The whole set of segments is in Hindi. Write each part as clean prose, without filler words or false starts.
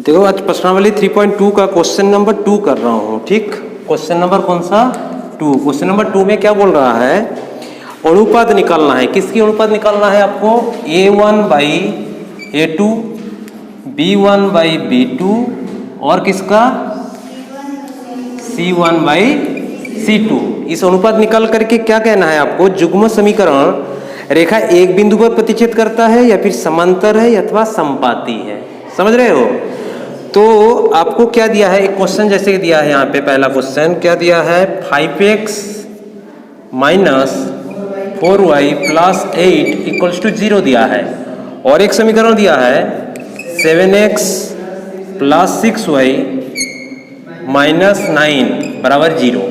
देखो आज प्रश्नावली 3.2 का क्वेश्चन नंबर 2 कर रहा हूँ। ठीक, क्वेश्चन नंबर कौन सा 2। क्वेश्चन नंबर 2 में क्या बोल रहा है, अनुपात निकालना है। किसकी अनुपात निकालना है आपको, A1/A2, B1/B2 और किसका C1/C2। इस अनुपात निकाल करके क्या कहना है आपको, युग्म समीकरण रेखा एक बिंदु पर प्रतिच्छेद करता है या फिर समांतर है अथवा समपाती है। समझ रहे हो। तो आपको क्या दिया है, एक क्वेश्चन जैसे दिया है यहाँ पे, पहला क्वेश्चन क्या दिया है, 5x - 4y + 8 = 0 दिया है। और एक समीकरण दिया है 7x + 6y - 9 = 0।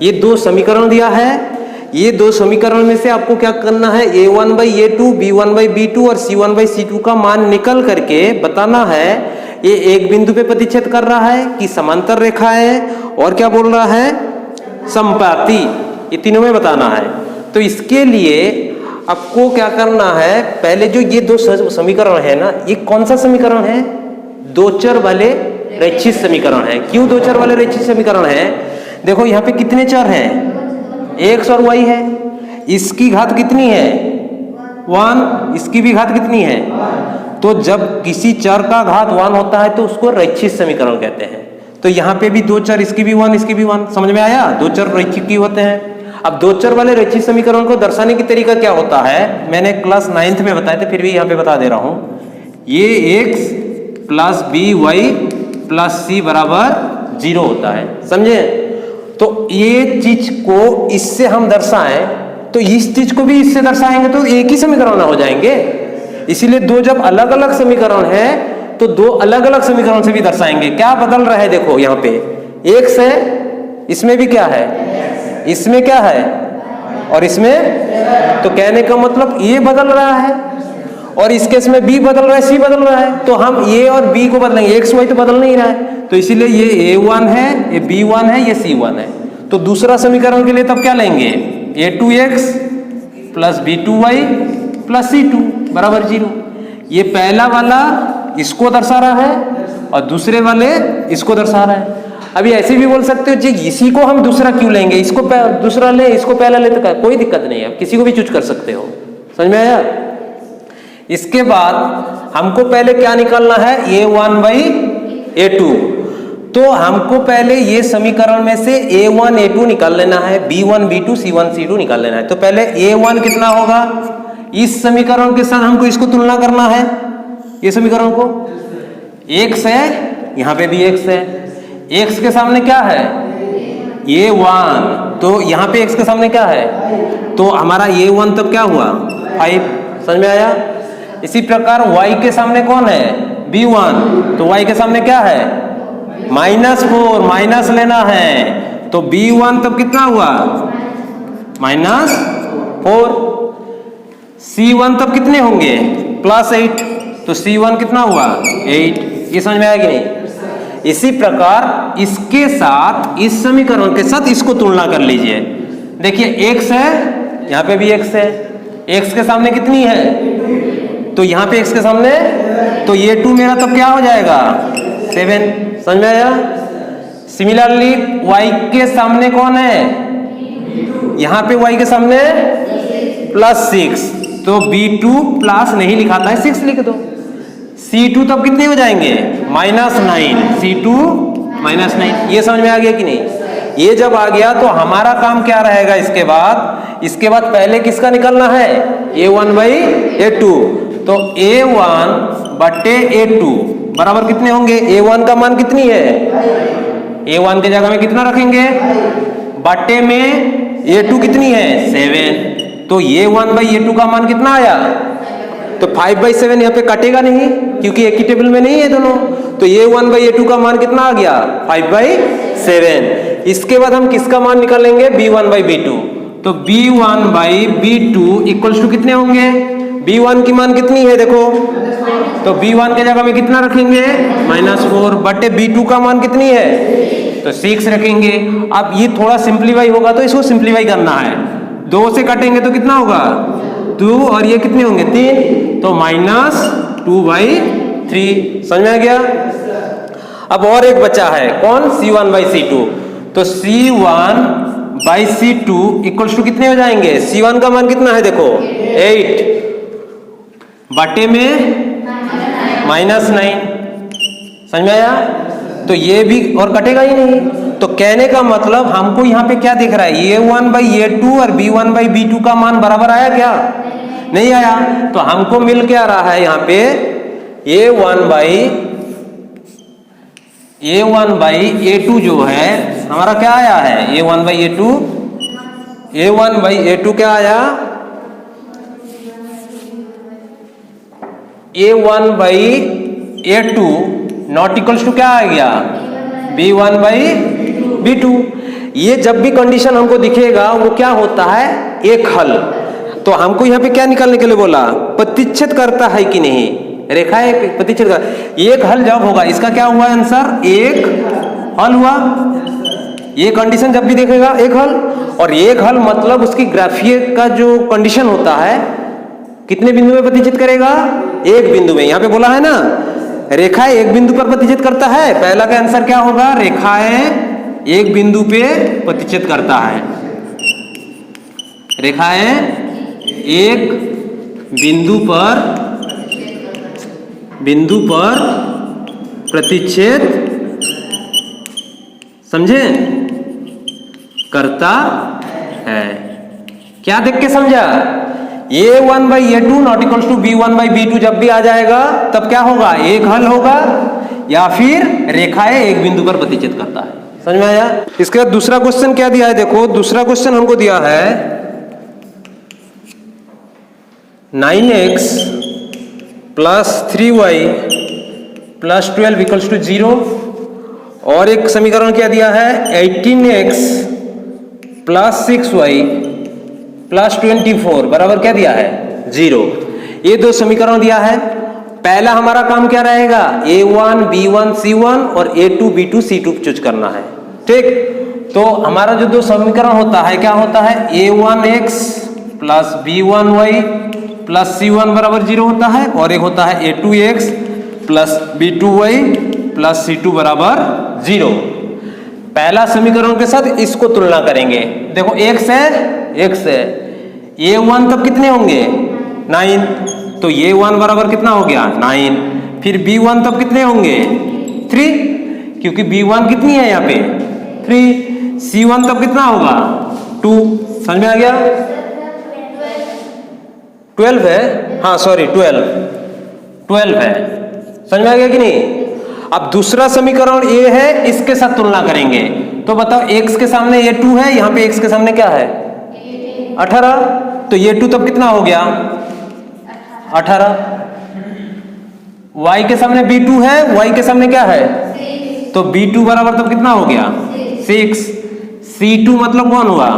ये दो समीकरण दिया है। ये दो समीकरण में से आपको क्या करना है, A1/A2, B1/B2 और C1/C2 का मान निकल करके बताना है ये एक बिंदु पे प्रतिच्छेद कर रहा है कि समांतर रेखा है और क्या बोल रहा है, समपाती। ये तीनों में बताना है। तो इसके लिए आपको क्या करना है, पहले जो ये दो समीकरण है ना, ये कौन सा समीकरण है, दो चर वाले रैखिक समीकरण है। क्यों दो चर वाले रैखिक समीकरण है, देखो यहाँ पे कितने चर हैं, x और y है। इसकी घात कितनी है 1, इसकी भी घात कितनी है। तो जब किसी चर का घात 1 होता है तो उसको रैखिक समीकरण कहते हैं। तो यहाँ पे भी दो चर, इसकी भी 1 इसकी भी 1, समझ में आया। दो चर रैखिक ही होते हैं। अब दो चर वाले रैखिक समीकरण को दर्शाने की तरीका क्या होता है, मैंने क्लास 9th में बताया था, फिर भी यहाँ पे बता दे रहा हूँ। ये x + by + c = 0 होता है, समझे। तो ये चीज को इससे हम दर्शाएं तो इस चीज को भी इससे दर्शाएंगे तो एक ही समीकरण ना हो जाएंगे। इसीलिए दो जब अलग अलग समीकरण है तो दो अलग अलग समीकरण से भी दर्शाएंगे। क्या बदल रहा है, देखो यहाँ पे x है, इसमें भी क्या है, इसमें क्या है और इसमें। तो कहने का मतलब ये बदल रहा है और इस केस में b बदल रहा है, c बदल रहा है। तो हम a और b को बदलेंगे, x y तो बदल नहीं रहा है। तो इसीलिए ये A1 है, ये B1 है, ये C1 है। तो दूसरा समीकरण के लिए तब क्या लेंगे, A2x + B2y + C2 = 0। ये पहला वाला इसको दर्शा रहा है और दूसरे वाले इसको दर्शा रहा है। अभी ऐसे भी बोल सकते हो जी, इसी को हम दूसरा क्यों लेंगे, इसको दूसरा ले, इसको पहला ले, तो कोई दिक्कत नहीं है, आप किसी को भी चूज कर सकते हो। समझ में आया। इसके बाद हमको पहले क्या निकालना है, A1/A2। तो हमको पहले ये समीकरण में से A1 A2 निकाल लेना है, B1 B2 C1 C2 निकाल लेना है। तो पहले A1 कितना होगा, इस समीकरण के साथ हमको इसको तुलना करना है। ये समीकरण को x है, यहाँ पे भी x है, x के सामने क्या है A1, तो यहाँ पे x के सामने क्या है, तो हमारा A1 तब क्या हुआ 5। समझ में आया। इसी प्रकार y के सामने कौन है, B1, तो y के सामने क्या है -4, माइनस लेना है। तो B1 तब कितना हुआ -4, C1 तब कितने होंगे +8, तो C1 कितना हुआ 8। ये समझ में आया कि नहीं। इसी प्रकार इसके साथ, इस समीकरण के साथ इसको तुलना कर लीजिए। देखिए x है, यहाँ पे भी x है, x के सामने कितनी है, तो यहाँ पे x के सामने, तो ये 2 मेरा तब क्या हो जाएगा 7। समझ में आया। सिमिलरली y के सामने कौन है, यहाँ पे y के सामने +6, तो B2 प्लस नहीं लिखा था, 6 लिख दो। C2 तब कितने हो जाएंगे -9, C2 -9। ये समझ में आ गया कि नहीं। ये जब आ गया तो हमारा काम क्या रहेगा, इसके बाद पहले किसका निकालना है, A1/A2। तो A1/A2 बराबर कितने होंगे, A1 का मान कितनी है, A1 की जगह में कितना रखेंगे, बटे में A2 कितनी है 7। तो A1/A2 का मान कितना आया, तो 5/7 यहाँ पे कटेगा नहीं क्योंकि एक ही टेबल में नहीं है दोनों। तो A1/A2 का मान कितना आ गया 5/7। इसके बाद हम किसका मान निकालेंगे, B1/B2। तो B1/B2 = कितने होंगे, B1 की मान कितनी है देखो, तो B1 के जगह में कितना रखेंगे -4, बटे B2 का मान कितनी है, तो 6 रखेंगे। अब ये थोड़ा सिंप्लीफाई होगा तो इसको सिंप्लीफाई करना है, 2 से काटेंगे तो कितना होगा 2 और ये कितने होंगे 3, तो -2/3। समझ में आ गया। अब और एक बचा है, कौन? C1 by C2। तो C1 by C2 equals to कितने हो जाएंगे? C1 का मान कितना है देखो 8 बटे में -9। समझ में आया? तो ये भी और कटेगा ही नहीं। तो कहने का मतलब हमको यहाँ पे क्या दिख रहा है? A1 बाई A2 और B1 बाई B2 का मान बराबर आया क्या? नहीं आया। तो हमको मिल क्या रहा है यहाँ पे? A1 बाई A2 जो है हमारा क्या आया है? A1 बाई A2 क्या आया? A1 by A2 not equals to क्या आ गया? B1 by B2। ये जब भी कंडीशन हमको दिखेगा वो क्या होता है? एक हल। तो हमको यहाँ पे क्या निकालने के लिए बोला? प्रतिच्छेद करता है कि नहीं, रेखाएं प्रतिच्छेद कर। एक हल जब होगा, इसका क्या हुआ आंसर? एक हल हुआ। ये कंडीशन जब भी देखेगा एक हल, और एक हल मतलब उसकी ग्राफीय का जो कंडीशन होता है कितने बिंदु में प्रतिच्छेद करेगा? एक बिंदु में। यहाँ पे बोला है ना रेखाएं एक बिंदु पर प्रतिच्छेद करता है। पहला का आंसर क्या होगा? रेखाएं एक बिंदु पे प्रतिच्छेद करता है। रेखाएं एक बिंदु पर प्रतिच्छेद समझे करता है। क्या देख के समझा? A1 by A2 not equals to B1 by B2 जब भी आ जाएगा तब क्या होगा? एक हल होगा, या फिर रेखाएं एक बिंदु पर प्रतिच्छेद करता है। समझ में आया? इसके बाद दूसरा क्वेश्चन क्या दिया है देखो। दूसरा क्वेश्चन हमको दिया है 9x plus 3y plus 12 equals to 0। और एक समीकरण क्या दिया है? 18x प्लस 6y प्लस 24 बराबर क्या दिया है? 0। ये दो समीकरण दिया है। पहला हमारा काम क्या रहेगा? A1 B1 C1 और A2 B2 C2 चूज करना है। ठीक, तो हमारा जो दो समीकरण होता है क्या होता है? A1x plus B1y plus C1 बराबर 0 होता है, और एक होता है A2x plus B2y plus C2 बराबर 0। पहला समीकरण के साथ इसको तुलना करेंगे। देखो x है A1 तब कितने होंगे? 9। तो A1 बराबर कितना हो गया? 9। फिर B1 तब कितने होंगे? 3, क्योंकि B1 कितनी है यहाँ पे? 3। C1 तब कितना होगा? 2। समझ में आ गया? 12 है, हाँ सॉरी 12 है। समझ में आ गया कि नहीं? अब दूसरा समीकरण A है, इसके साथ तुलना करेंगे। तो बताओ x के सामने A2 है, यहाँ पे x के सामने क्या है? 18। तो A2 तब कितना हो गया? 18। y के सामने B2 है, y के सामने क्या है? तो B2 बराबर तब कितना हो गया? 6। C2 मतलब कौन हुआ?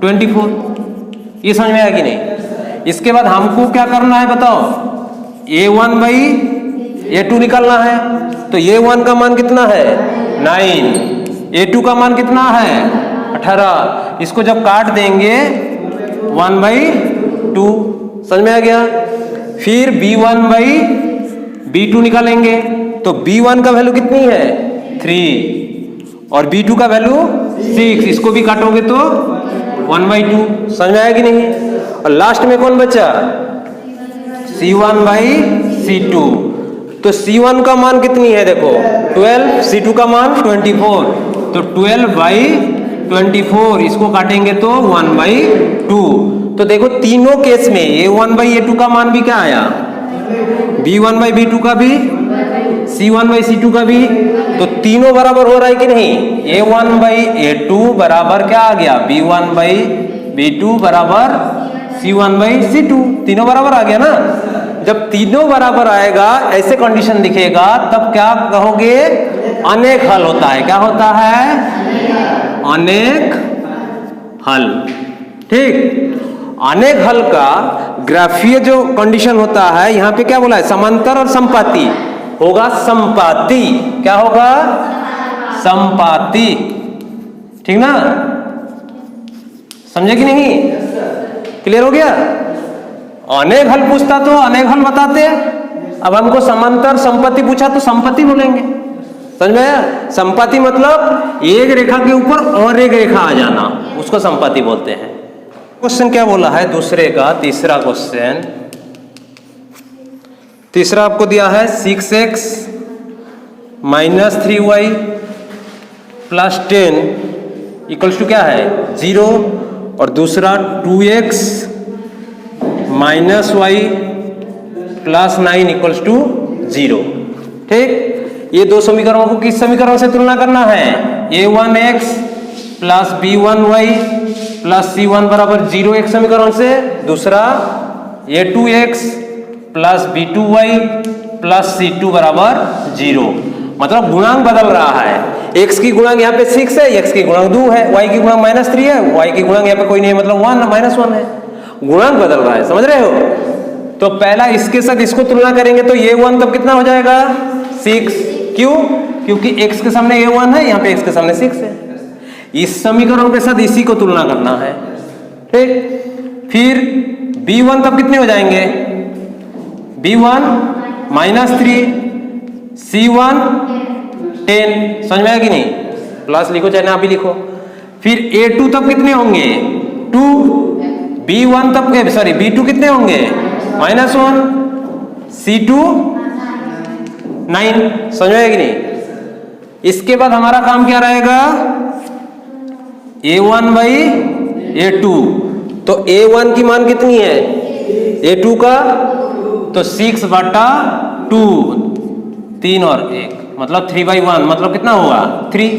24। ये समझ में आया कि नहीं? इसके बाद हमको क्या करना है बताओ? A1 बाई A2 निकालना है। तो A1 का मान कितना है? 9। A2 का मान कितना है? 18। इसको जब काट देंगे 1 बाई 2। समझ में आ गया? फिर B1 बाई B2 निकालेंगे। तो B1 का वैल्यू कितनी है? 3 और B2 का वैल्यू 6। इसको भी काटोगे तो 1 बाई 2। समझ में आया कि नहीं? और लास्ट में कौन बचा? C1 by C2। तो C1 का मान कितनी है देखो 12, C2 का मान 24। तो 12 बाई 24 इसको काटेंगे तो 1 बाई 2। तो देखो तीनों केस में A1 बाई A2 का मान भी क्या आया? B1 बाई B2 का भी, C1 बाई C2 का भी। तो तीनों बराबर हो रहा है कि नहीं? A1 बाई A2 बराबर क्या आ गया? B1 बाई B2 बराबर C1 बाई C2। तीनों बराबर आ गया ना? जब तीनों बराबर आएगा, ऐसे कंडीशन दिखेगा, तब क्या कहोगे? अनेक हल होता है। क्या होता है? अनेक हल। ठीक, अनेक हल का ग्राफीय जो कंडीशन होता है, यहां पे क्या बोला है? समांतर और संपाती होगा। संपाती क्या होगा? संपाती। ठीक ना? समझे कि नहीं? क्लियर हो गया? अनेक हल पूछता तो अनेक हल बताते। अब हमको समांतर संपत्ति पूछा तो संपत्ति बोलेंगे। समझ में आया? संपाती मतलब एक रेखा के ऊपर और एक रेखा आ जाना, उसको संपाती बोलते हैं। क्वेश्चन क्या बोला है दूसरे का, तीसरा क्वेश्चन, तीसरा आपको दिया है 6x minus 3y plus 10 equals to क्या है 0, और दूसरा 2x minus y plus 9 equals to 0। ठीक, ये दो समीकरणों को किस समीकरण से तुलना करना है? a1x plus b1y plus c1 बराबर 0 एक समीकरण से, दूसरा a2x plus b2y plus c2 बराबर 0। मतलब गुणांक बदल रहा है, x की गुणांक यहाँ पे 6 है, x की गुणांक 2 है, y की गुणांक -3 है, y की गुणांक यहाँ पे कोई नहीं है, मतलब 1 है। गुणांक बदल रहा है, समझ रहे हो? तो पहला इसके साथ इसको तुलना करेंगे तो ये 1 तब कितना हो जाएगा 6। क्यों? क्योंकि x के सामने a1 है, यहाँ पे x के सामने 6 है। इस समीकरण के साथ इसी को तुलना करना है। ठीक, फिर b1 तब कितने हो जाएंगे? b1 -3, c1 10। समझ में आया कि नहीं? प्लस लिखो चाहे ना भी लिखो। फिर a2 तब कितने होंगे 2, b1 तब सॉरी b2 कितने होंगे -1, c2 9। समझ में आया कि नहीं? इसके बाद हमारा काम क्या रहेगा a1 बाई a2। तो a1 की मान कितनी है a2 का, तो 6/2, 3 और 1 मतलब 3/1 मतलब कितना होगा 3।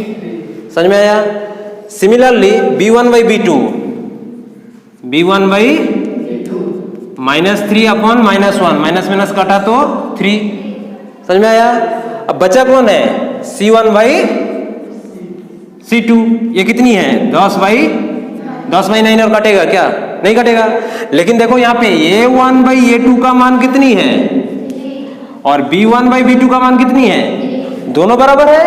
समझ में आया? Similarly b1 by b2, b1 by -3 upon -1, minus minus काटा तो 3। समझ में आया? अब बचा कौन है c1 बाई c2, ये कितनी है 10/9 और कटेगा क्या? नहीं कटेगा। लेकिन देखो यहाँ पे a1 बाई a2 का मान कितनी है और b1 बाई b2 का मान कितनी है, दोनों बराबर है,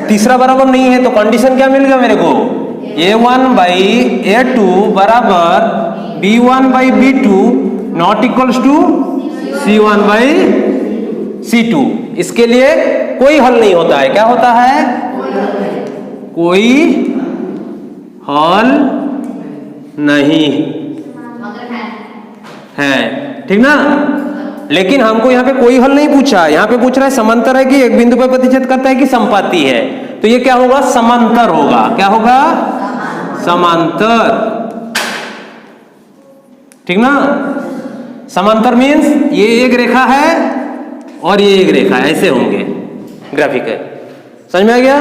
तीसरा बराबर नहीं है। तो कंडीशन क्या मिल गया मेरे को, a1 बाई a2 बराबर b1 by b2 not equals to c1 by c2। इसके लिए कोई हल नहीं होता है। क्या होता है? कोई हल नहीं है, ठीक ना? लेकिन हमको यहाँ पे कोई हल नहीं पूछा, यहाँ पे पूछ रहा है समांतर है कि एक बिंदु पर प्रतिच्छेद करता है कि संपाती है। तो ये क्या होगा समांतर होगा। क्या होगा? समांतर। ठीक ना? समांतर मीन्स ये एक रेखा है और ये एक रेखा है, ऐसे होंगे ग्राफिक है। समझ में आ गया?